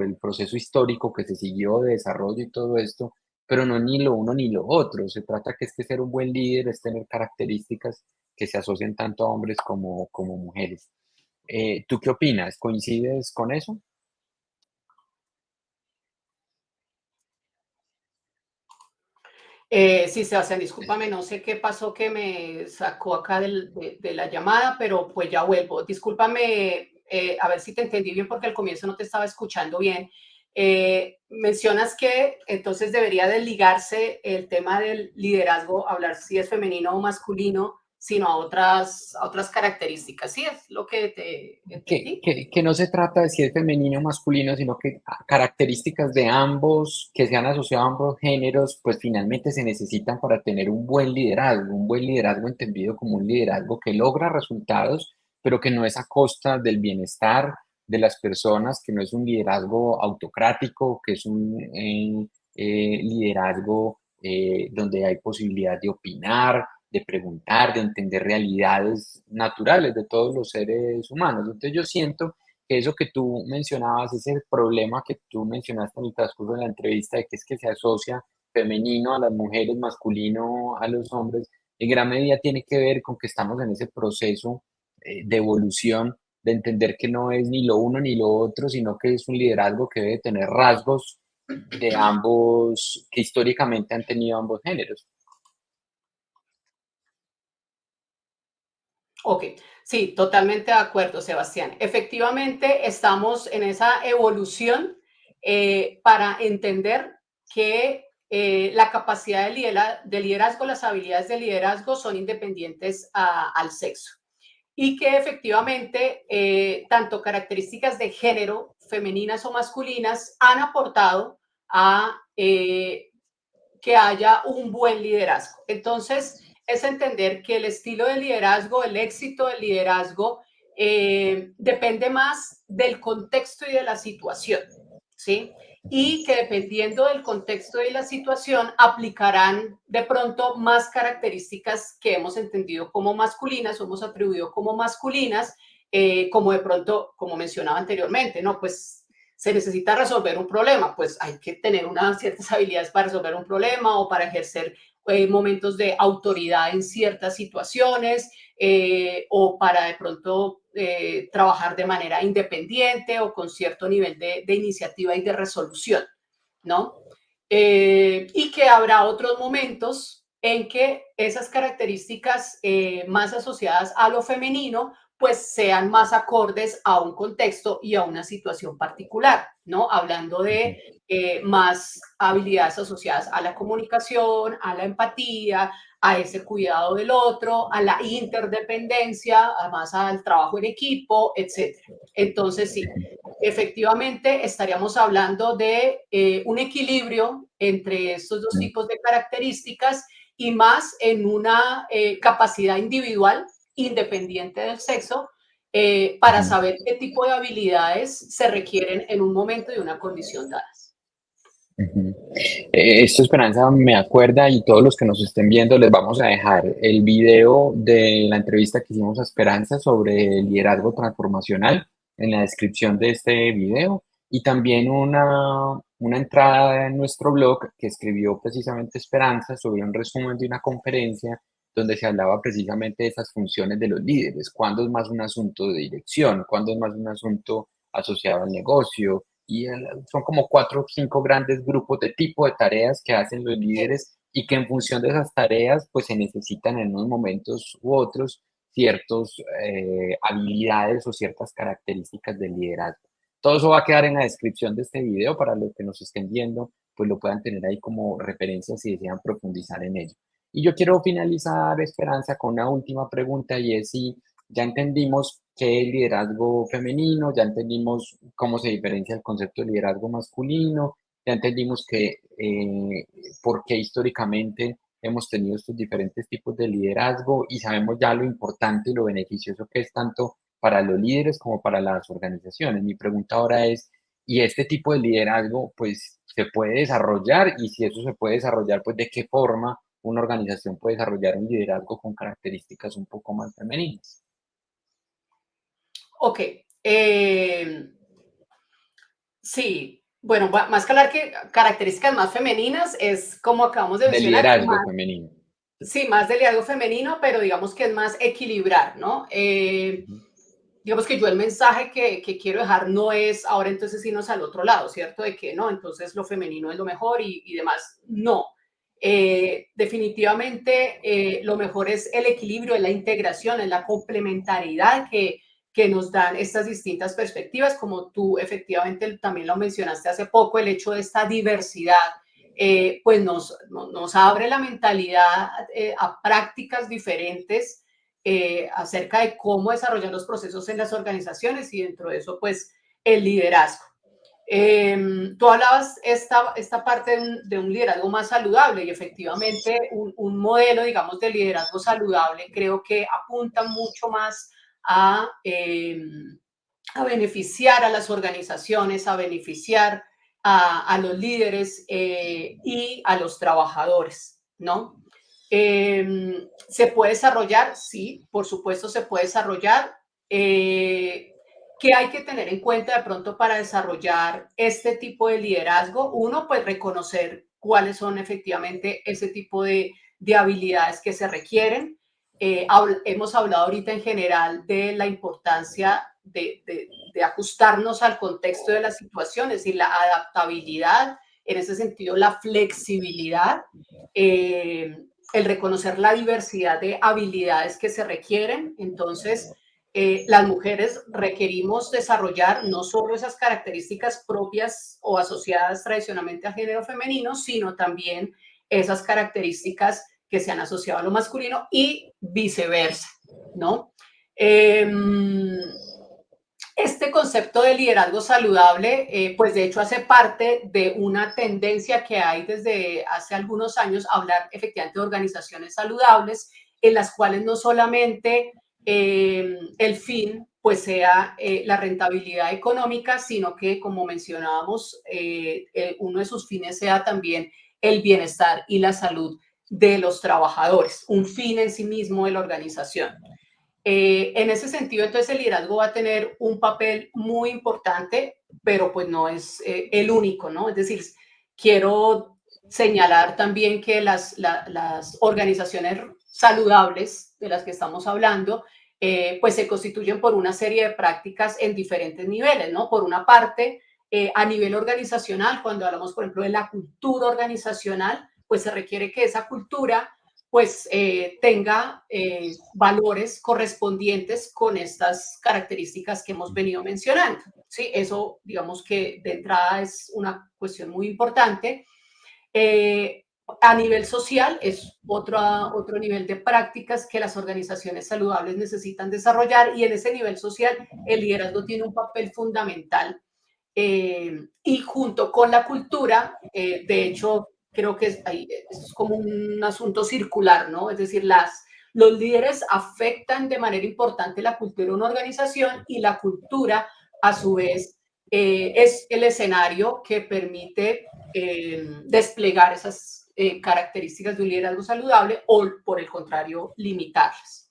el proceso histórico que se siguió de desarrollo y todo esto, pero no ni lo uno ni lo otro. Se trata que es que ser un buen líder es tener características que se asocian tanto a hombres como mujeres. ¿Tú qué opinas? ¿Coincides con eso? Sí, Sebastián, discúlpame, no sé qué pasó que me sacó acá de la llamada, pero pues ya vuelvo. Discúlpame, a ver si te entendí bien porque al comienzo no te estaba escuchando bien. Mencionas que entonces debería desligarse el tema del liderazgo, hablar si es femenino o masculino, sino a otras características. ¿Sí es lo que te entendí? Que no se trata de si es femenino o masculino, sino que características de ambos, que sean asociados a ambos géneros, pues finalmente se necesitan para tener un buen liderazgo entendido como un liderazgo que logra resultados, pero que no es a costa del bienestar de las personas, que no es un liderazgo autocrático, que es un liderazgo donde hay posibilidad de opinar, de preguntar, de entender realidades naturales de todos los seres humanos. Entonces yo siento que eso que tú mencionabas, ese problema que tú mencionaste en el transcurso de la entrevista, de que es que se asocia femenino a las mujeres, masculino a los hombres, en gran medida tiene que ver con que estamos en ese proceso de evolución, de entender que no es ni lo uno ni lo otro, sino que es un liderazgo que debe tener rasgos de ambos, que históricamente han tenido ambos géneros. Ok, sí, totalmente de acuerdo, Sebastián. Efectivamente, estamos en esa evolución para entender que la capacidad de liderazgo, las habilidades de liderazgo son independientes al sexo y que efectivamente tanto características de género, femeninas o masculinas, han aportado a que haya un buen liderazgo. Entonces, es entender que el estilo de liderazgo, el éxito del liderazgo, depende más del contexto y de la situación, ¿sí? Y que dependiendo del contexto y la situación, aplicarán de pronto más características que hemos entendido como masculinas o hemos atribuido como masculinas, como de pronto, como mencionaba anteriormente, ¿no? Pues se necesita resolver un problema, pues hay que tener unas ciertas habilidades para resolver un problema o para ejercer momentos de autoridad en ciertas situaciones o para de pronto trabajar de manera independiente o con cierto nivel de iniciativa y de resolución, ¿no? Y que habrá otros momentos en que esas características más asociadas a lo femenino pues sean más acordes a un contexto y a una situación particular, ¿no? Hablando de más habilidades asociadas a la comunicación, a la empatía, a ese cuidado del otro, a la interdependencia, además al trabajo en equipo, etcétera. Entonces, sí, efectivamente estaríamos hablando de un equilibrio entre estos dos tipos de características y más en una capacidad individual independiente del sexo para saber qué tipo de habilidades se requieren en un momento y una condición dadas. Ujú. Esto, Esperanza, me acuerda, y todos los que nos estén viendo les vamos a dejar el video de la entrevista que hicimos a Esperanza sobre el liderazgo transformacional en la descripción de este video, y también una entrada en nuestro blog que escribió precisamente Esperanza sobre un resumen de una conferencia donde se hablaba precisamente de esas funciones de los líderes, cuándo es más un asunto de dirección, cuándo es más un asunto asociado al negocio, y son como 4 o 5 grandes grupos de tipo de tareas que hacen los líderes y que en función de esas tareas, pues se necesitan en unos momentos u otros ciertas habilidades o ciertas características del liderazgo. Todo eso va a quedar en la descripción de este video para los que nos estén viendo, pues lo puedan tener ahí como referencia si desean profundizar en ello. Y yo quiero finalizar, Esperanza, con una última pregunta y es si ya entendimos qué es liderazgo femenino, ya entendimos cómo se diferencia el concepto de liderazgo masculino, ya entendimos por qué históricamente hemos tenido estos diferentes tipos de liderazgo y sabemos ya lo importante y lo beneficioso que es tanto para los líderes como para las organizaciones. Mi pregunta ahora es, ¿y este tipo de liderazgo pues se puede desarrollar? Y si eso se puede desarrollar, pues ¿de qué forma una organización puede desarrollar un liderazgo con características un poco más femeninas? Ok. Sí, bueno, más que hablar que características más femeninas, es como acabamos de De mencionar, liderazgo más, femenino. sí, más de liderazgo femenino, pero digamos que es más equilibrar, ¿no? Ujú. Digamos que yo el mensaje que quiero dejar no es ahora entonces irnos al otro lado, ¿cierto? De que no, entonces lo femenino es lo mejor y demás. No. Definitivamente lo mejor es el equilibrio, es la integración, es la complementariedad que nos dan estas distintas perspectivas, como tú efectivamente también lo mencionaste hace poco, el hecho de esta diversidad, pues nos abre la mentalidad a prácticas diferentes acerca de cómo desarrollar los procesos en las organizaciones y dentro de eso, pues, el liderazgo. Tú hablabas esta parte de un liderazgo más saludable y efectivamente un modelo, digamos, de liderazgo saludable creo que apunta mucho más a, a beneficiar a las organizaciones, a beneficiar a los líderes y a los trabajadores, ¿no? ¿Se puede desarrollar? Sí, por supuesto se puede desarrollar. ¿Qué hay que tener en cuenta de pronto para desarrollar este tipo de liderazgo? Uno, pues reconocer cuáles son efectivamente ese tipo de habilidades que se requieren. Hemos hablado ahorita en general de la importancia de ajustarnos al contexto de las situaciones y la adaptabilidad, en ese sentido la flexibilidad, el reconocer la diversidad de habilidades que se requieren. Entonces, las mujeres requerimos desarrollar no solo esas características propias o asociadas tradicionalmente al género femenino, sino también esas características que se han asociado a lo masculino y viceversa, ¿no? Este concepto de liderazgo saludable, pues de hecho hace parte de una tendencia que hay desde hace algunos años a hablar efectivamente de organizaciones saludables, en las cuales no solamente el fin pues sea la rentabilidad económica, sino que como mencionábamos, uno de sus fines sea también el bienestar y la salud de los trabajadores, un fin en sí mismo de la organización. En ese sentido, entonces el liderazgo va a tener un papel muy importante, pero pues no es el único, ¿no? Es decir, quiero señalar también que las organizaciones saludables de las que estamos hablando, pues se constituyen por una serie de prácticas en diferentes niveles, ¿no? Por una parte, a nivel organizacional, cuando hablamos, por ejemplo, de la cultura organizacional, pues se requiere que esa cultura pues tenga valores correspondientes con estas características que hemos venido mencionando. ¿Sí? Eso, digamos que de entrada es una cuestión muy importante. A nivel social es otro nivel de prácticas que las organizaciones saludables necesitan desarrollar y en ese nivel social el liderazgo tiene un papel fundamental y junto con la cultura, de hecho, creo que es como un asunto circular, ¿no? Es decir, los líderes afectan de manera importante la cultura de una organización y la cultura, a su vez, es el escenario que permite desplegar esas características de un liderazgo saludable o, por el contrario, limitarlas.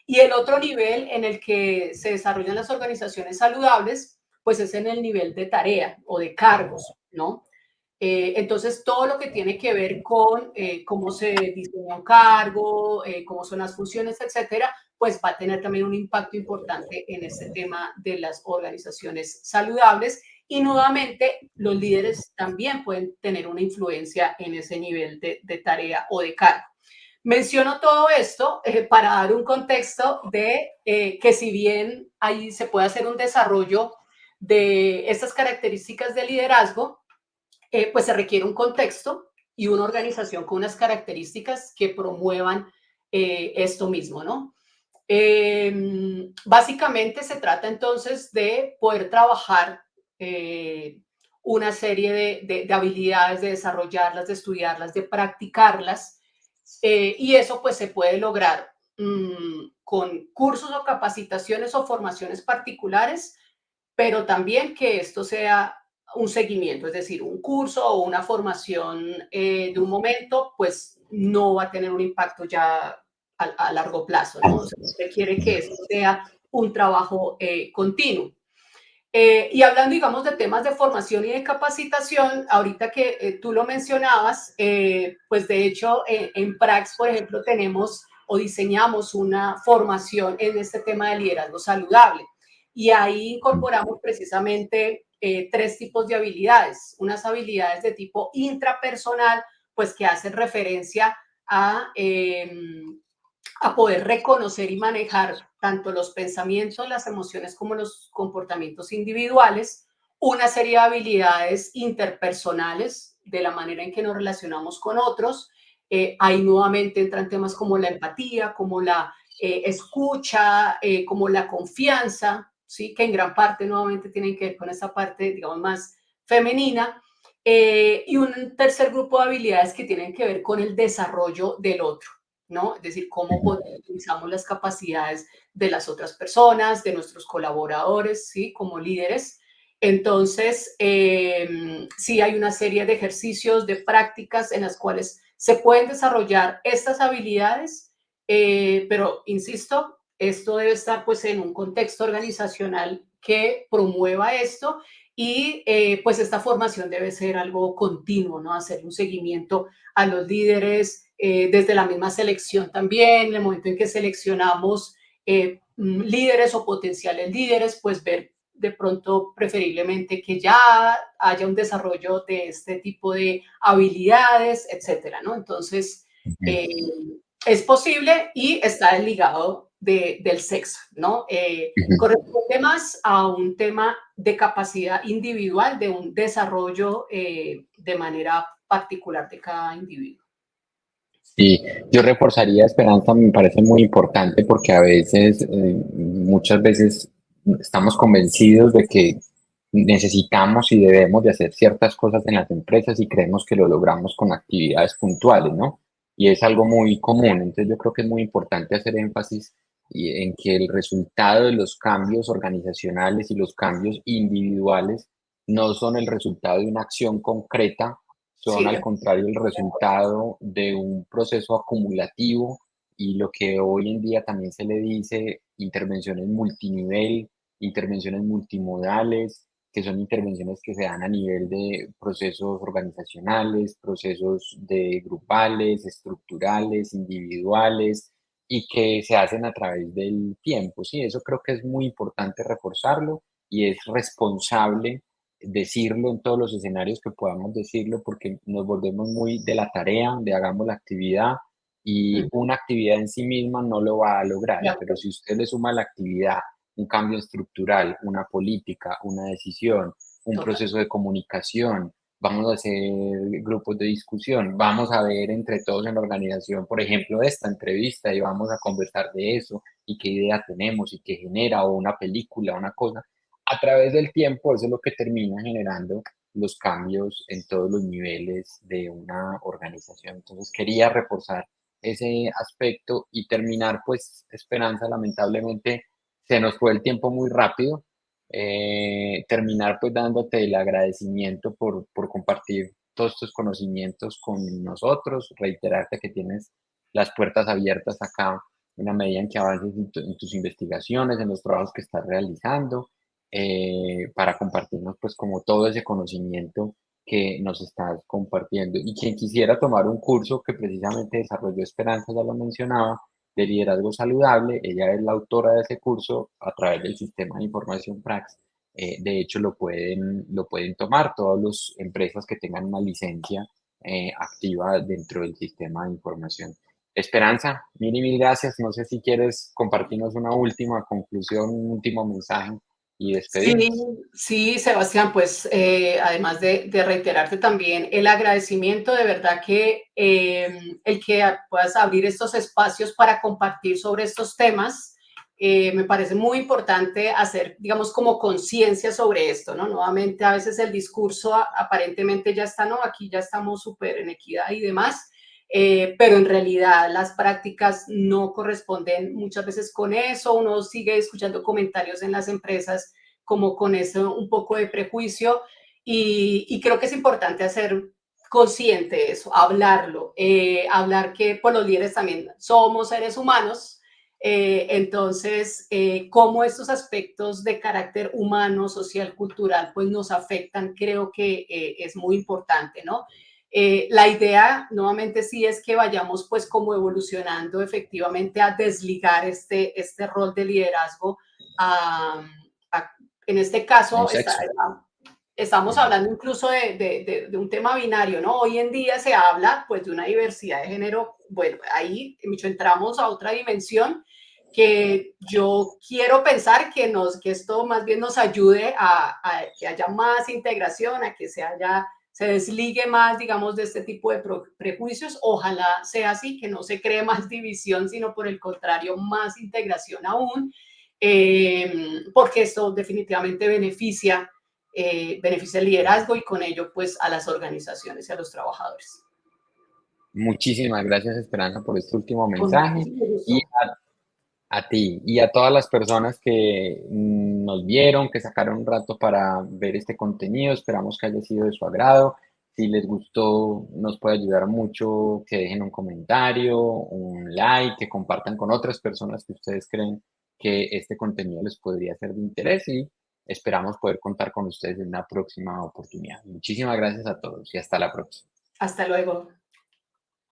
Y el otro nivel en el que se desarrollan las organizaciones saludables, pues es en el nivel de tarea o de cargos, ¿no? Entonces, todo lo que tiene que ver con cómo se diseña un cargo, cómo son las funciones, etcétera, pues va a tener también un impacto importante en este tema de las organizaciones saludables. Y nuevamente, los líderes también pueden tener una influencia en ese nivel de tarea o de cargo. Menciono todo esto para dar un contexto de que si bien ahí se puede hacer un desarrollo de estas características de liderazgo, pues se requiere un contexto y una organización con unas características que promuevan esto mismo, ¿no? Básicamente se trata entonces de poder trabajar una serie de habilidades, de desarrollarlas, de estudiarlas, de practicarlas, y eso pues se puede lograr con cursos o capacitaciones o formaciones particulares, pero también que esto sea un seguimiento, es decir, un curso o una formación de un momento, pues no va a tener un impacto ya a largo plazo, ¿no? O sea, requiere que esto sea un trabajo continuo. Y hablando, digamos, de temas de formación y de capacitación, ahorita que tú lo mencionabas, pues de hecho en Prax, por ejemplo, tenemos o diseñamos una formación en este tema de liderazgo saludable. Y ahí incorporamos precisamente tres tipos de habilidades. Unas habilidades de tipo intrapersonal, pues que hacen referencia a poder reconocer y manejar tanto los pensamientos, las emociones como los comportamientos individuales, una serie de habilidades interpersonales de la manera en que nos relacionamos con otros. Ahí nuevamente entran temas como la empatía, como la escucha, como la confianza, ¿sí? Que en gran parte nuevamente tienen que ver con esa parte, digamos, más femenina. Y un tercer grupo de habilidades que tienen que ver con el desarrollo del otro, ¿no? Es decir, cómo utilizamos las capacidades de las otras personas, de nuestros colaboradores, ¿sí? Como líderes. Entonces, sí hay una serie de ejercicios, de prácticas en las cuales se pueden desarrollar estas habilidades, pero insisto, esto debe estar pues en un contexto organizacional que promueva esto y pues esta formación debe ser algo continuo, ¿no? Hacer un seguimiento a los líderes, desde la misma selección también, en el momento en que seleccionamos líderes o potenciales líderes, pues ver de pronto preferiblemente que ya haya un desarrollo de este tipo de habilidades, etcétera, ¿no? Entonces, eh, es posible y está ligado del sexo, ¿no? Corresponde más a un tema de capacidad individual, de un desarrollo de manera particular de cada individuo. Sí, yo reforzaría esperanza, me parece muy importante porque a veces, muchas veces estamos convencidos de que necesitamos y debemos de hacer ciertas cosas en las empresas y creemos que lo logramos con actividades puntuales, ¿no? Y es algo muy común, entonces yo creo que es muy importante hacer énfasis en que el resultado de los cambios organizacionales y los cambios individuales no son el resultado de una acción concreta, son Sí, al contrario el resultado de un proceso acumulativo y lo que hoy en día también se le dice intervenciones multinivel, intervenciones multimodales, que son intervenciones que se dan a nivel de procesos organizacionales, procesos de grupales, estructurales, individuales y que se hacen a través del tiempo. Sí, eso creo que es muy importante reforzarlo y es responsable decirlo en todos los escenarios que podamos decirlo, porque nos volvemos muy de la tarea, de hagamos la actividad y una actividad en sí misma no lo va a lograr, de pero acuerdo, si usted le suma a la actividad un cambio estructural, una política, una decisión, un total. proceso de comunicación, vamos a hacer grupos de discusión, vamos a ver entre todos en la organización, por ejemplo, esta entrevista y vamos a conversar de eso y qué idea tenemos y qué genera o una película, una cosa a través del tiempo, eso es lo que termina generando los cambios en todos los niveles de una organización. Entonces, quería reforzar ese aspecto y terminar, pues, Esperanza, lamentablemente se nos fue el tiempo muy rápido. Terminar, pues, dándote el agradecimiento por compartir todos tus conocimientos con nosotros, reiterarte que tienes las puertas abiertas acá en la medida en que avances en tus investigaciones, en los trabajos que estás realizando para compartirnos pues como todo ese conocimiento que nos estás compartiendo. Y quien quisiera tomar un curso que precisamente desarrolló Esperanza, ya lo mencionaba, de liderazgo saludable, ella es la autora de ese curso a través del sistema de información Prax. De hecho, lo pueden tomar todas las empresas que tengan una licencia activa dentro del sistema de información. Esperanza, mil y mil gracias. No sé si quieres compartirnos una última conclusión, un último mensaje y Sí, despedirnos. sí, Sebastián, pues además de reiterarte también el agradecimiento, de verdad que el que puedas abrir estos espacios para compartir sobre estos temas, me parece muy importante hacer, digamos, como conciencia sobre esto, ¿no? Nuevamente, a veces el discurso aparentemente ya está, ¿no? Aquí ya estamos súper en equidad y demás, pero en realidad las prácticas no corresponden muchas veces con eso, uno sigue escuchando comentarios en las empresas como con eso un poco de prejuicio y creo que es importante hacer consciente eso, hablarlo, hablar que por los líderes también somos seres humanos, entonces cómo estos aspectos de carácter humano, social, cultural, pues nos afectan, creo que es muy importante, ¿no? La idea, nuevamente, sí es que vayamos pues como evolucionando efectivamente a desligar este rol de liderazgo a en este A un caso, sexo. estamos Ujú. hablando incluso de un tema binario, ¿no? Hoy en día se habla pues de una diversidad de género, bueno, ahí mucho entramos a otra dimensión que yo quiero pensar que esto más bien nos ayude a que haya más integración, a que se desligue más, digamos, de este tipo de prejuicios. Ojalá sea así, que no se cree más división, sino por el contrario, más integración aún, porque esto definitivamente beneficia el liderazgo y con ello pues a las organizaciones y a los trabajadores. Muchísimas gracias, Esperanza, por este último Con mensaje muchísimo y gusto. a ti y a todas las personas que nos vieron, que sacaron un rato para ver este contenido. Esperamos que haya sido de su agrado. Si les gustó, nos puede ayudar mucho que dejen un comentario, un like, que compartan con otras personas que ustedes creen que este contenido les podría ser de interés y esperamos poder contar con ustedes en una próxima oportunidad. Muchísimas gracias a todos y hasta la próxima. Hasta luego.